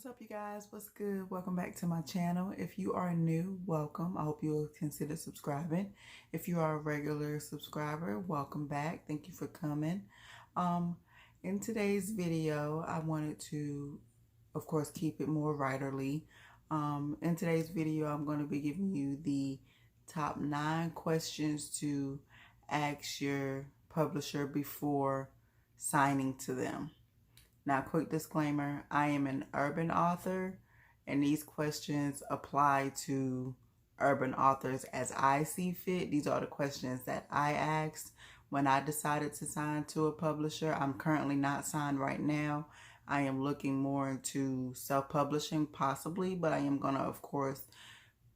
What's up, you guys? What's good? Welcome back to my channel. If you are new, welcome. I hope you'll consider subscribing. If you are a regular subscriber, welcome back. Thank you for coming. In today's video, I wanted to, of course, keep it more writerly. In today's video, I'm going to be giving you the top 9 questions to ask your publisher before signing to them. Now, quick disclaimer, I am an urban author, and these questions apply to urban authors as I see fit. These are the questions that I asked when I decided to sign to a publisher. I'm currently not signed right now. I am looking more into self-publishing possibly, but I am going to, of course,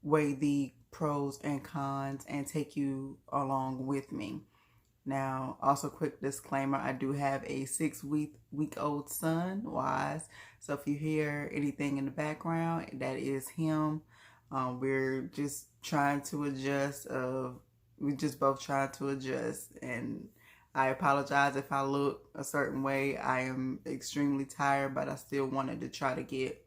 weigh the pros and cons and take you along with me. Now, also quick disclaimer, I do have a 6-week-old son, Wise. So if you hear anything in the background, that is him. We're just trying to adjust. We just both trying to adjust. And I apologize if I look a certain way. I am extremely tired, but I still wanted to try to get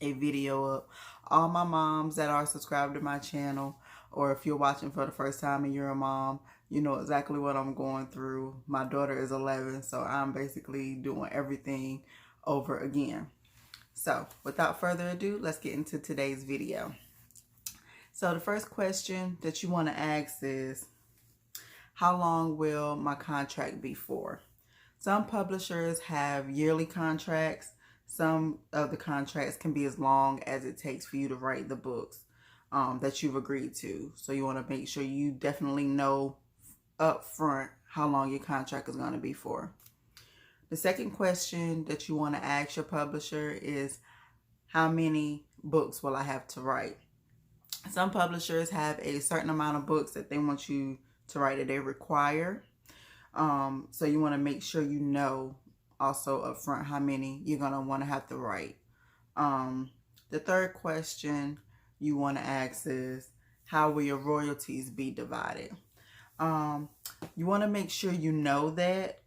a video up. All my moms that are subscribed to my channel, or if you're watching for the first time and you're a mom, you know exactly what I'm going through. My daughter is 11, so I'm basically doing everything over again. So without further ado, let's get into today's video. So the first question that you want to ask is, how long will my contract be for? Some publishers have yearly contracts. Some of the contracts can be as long as it takes for you to write the books that you've agreed to. So you want to make sure you definitely know up front how long your contract is going to be for. The second question that you want to ask your publisher is, how many books will I have to write? Some publishers have a certain amount of books that they want you to write, that they require. So you want to make sure you know also up front how many you're going to want to have to write. The third question you want to ask is, how will your royalties be divided? You want to make sure you know that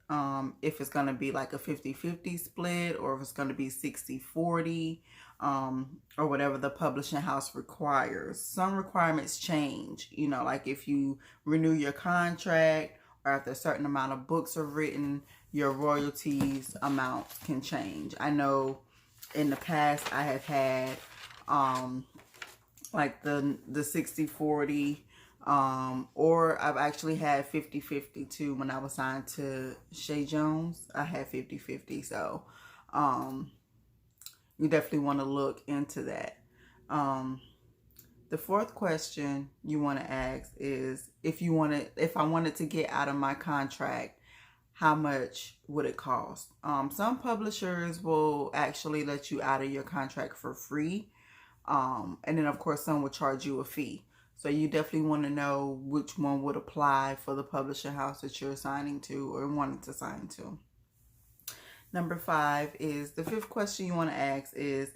if it's going to be like a 50-50 split, or if it's going to be 60-40, or whatever the publishing house requires. Some requirements change, you know, like if you renew your contract or after a certain amount of books are written, your royalties amounts can change. I know in the past I have had like the 60-40, or I've actually had 50-50 too. When I was signed to Shay Jones, I had 50-50. So you definitely want to look into that. The fourth question you want to ask is, if I wanted to get out of my contract, how much would it cost? Some publishers will actually let you out of your contract for free. And then of course some will charge you a fee. So you definitely want to know which one would apply for the publishing house that you're signing to or wanting to sign to. Number 5 is, the fifth question you want to ask is,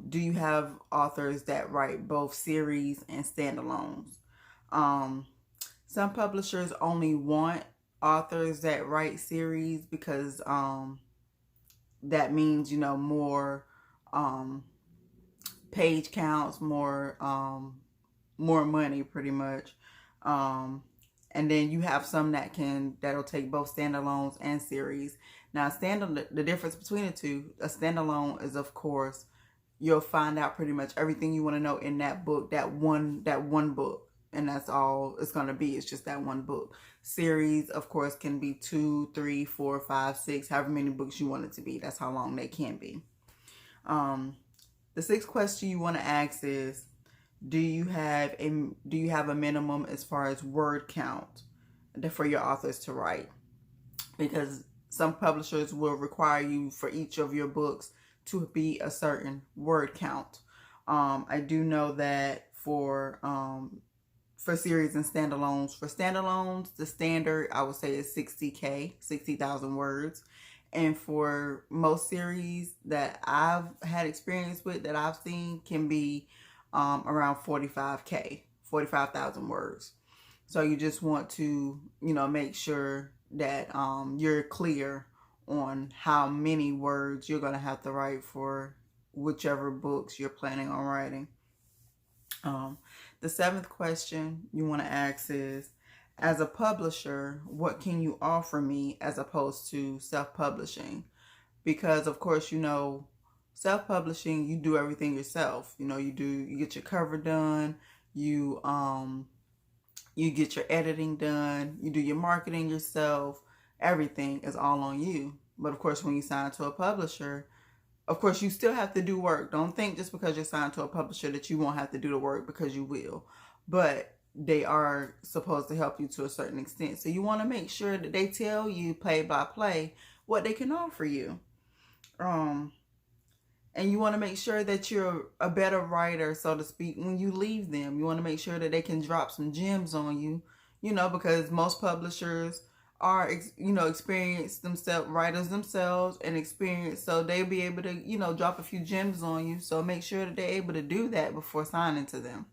do you have authors that write both series and standalones? Some publishers only want authors that write series because that means, you know, more page counts, more money pretty much. And then you have some that'll take both standalones and series. Now, the difference between the two, a standalone is, of course, you'll find out pretty much everything you want to know in that book, that one book, and that's all it's going to be. It's just that one book. Series, of course, can be 2, 3, 4, 5, 6, however many books you want it to be. That's how long they can be. The sixth question you want to ask is, do you have a minimum as far as word count for your authors to write? Because some publishers will require you for each of your books to be a certain word count. I do know that for series and standalones. For standalones, the standard I would say is 60,000 words. And for most series that I've had experience with, that I've seen, can be around 45,000 words. So you just want to, you know, make sure that you're clear on how many words you're going to have to write for whichever books you're planning on writing. The seventh question you want to ask is, as a publisher, what can you offer me as opposed to self-publishing? Because of course, you know, self-publishing, you do everything yourself. You know, you get your cover done, you get your editing done, you do your marketing yourself, everything is all on you. But of course, when you sign to a publisher, of course, you still have to do work. Don't think just because you're signed to a publisher that you won't have to do the work, because you will. But they are supposed to help you to a certain extent. So you want to make sure that they tell you play by play what they can offer you. And you want to make sure that you're a better writer, so to speak, when you leave them. You want to make sure that they can drop some gems on you, you know, because most publishers are, you know, experienced themselves, writers themselves, and experienced, so they'll be able to, you know, drop a few gems on you. So make sure that they're able to do that before signing to them.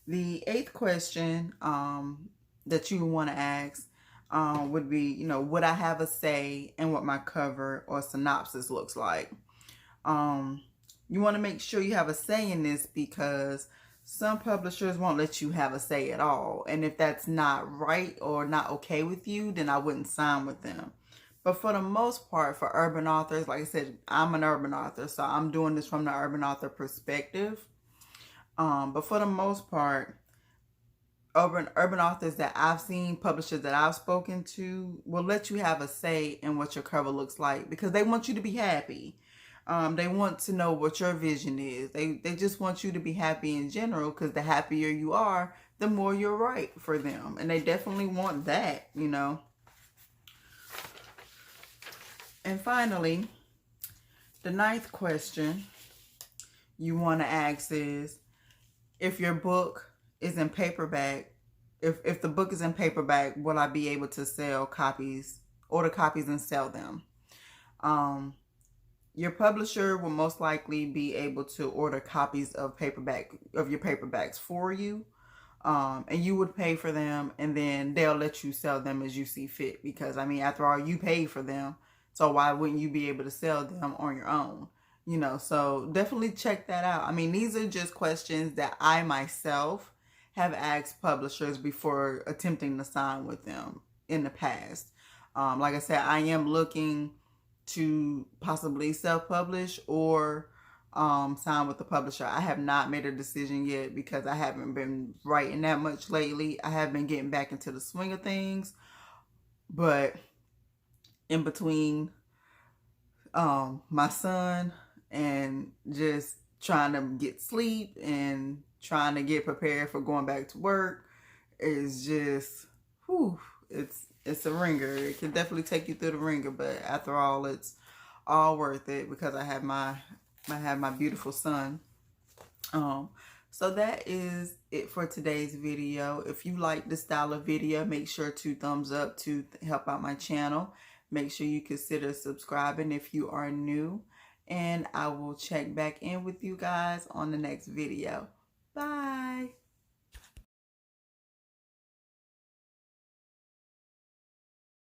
The eighth question that you want to ask would be, you know, would I have a say in what my cover or synopsis looks like? You want to make sure you have a say in this, because some publishers won't let you have a say at all. And if that's not right or not okay with you, then I wouldn't sign with them. But for the most part, for urban authors, like I said, I'm an urban author, so I'm doing this from the urban author perspective. But for the most part, urban authors that I've seen, publishers that I've spoken to, will let you have a say in what your cover looks like, because they want you to be happy. They want to know what your vision is. They just want you to be happy in general, because the happier you are, the more you're right for them. And they definitely want that, you know. And finally, the ninth question you want to ask is, if your book is in paperback, if the book is in paperback, will I be able to sell copies, order copies and sell them? Your publisher will most likely be able to order copies of your paperbacks for you. And you would pay for them, and then they'll let you sell them as you see fit. Because, I mean, after all, you paid for them. So why wouldn't you be able to sell them on your own? You know, so definitely check that out. I mean, these are just questions that I myself have asked publishers before attempting to sign with them in the past. Like I said, I am looking to possibly self-publish or sign with the publisher. I have not made a decision yet, because I haven't been writing that much lately. I have been getting back into the swing of things, but in between my son and just trying to get sleep and trying to get prepared for going back to work is just, whew, it's a ringer. It can definitely take you through the ringer, but after all, it's all worth it, because I have my beautiful son. So that is it for today's video. If you like this style of video, make sure to thumbs up to help out my channel. Make sure you consider subscribing if you are new, and I will check back in with you guys on the next video. Bye.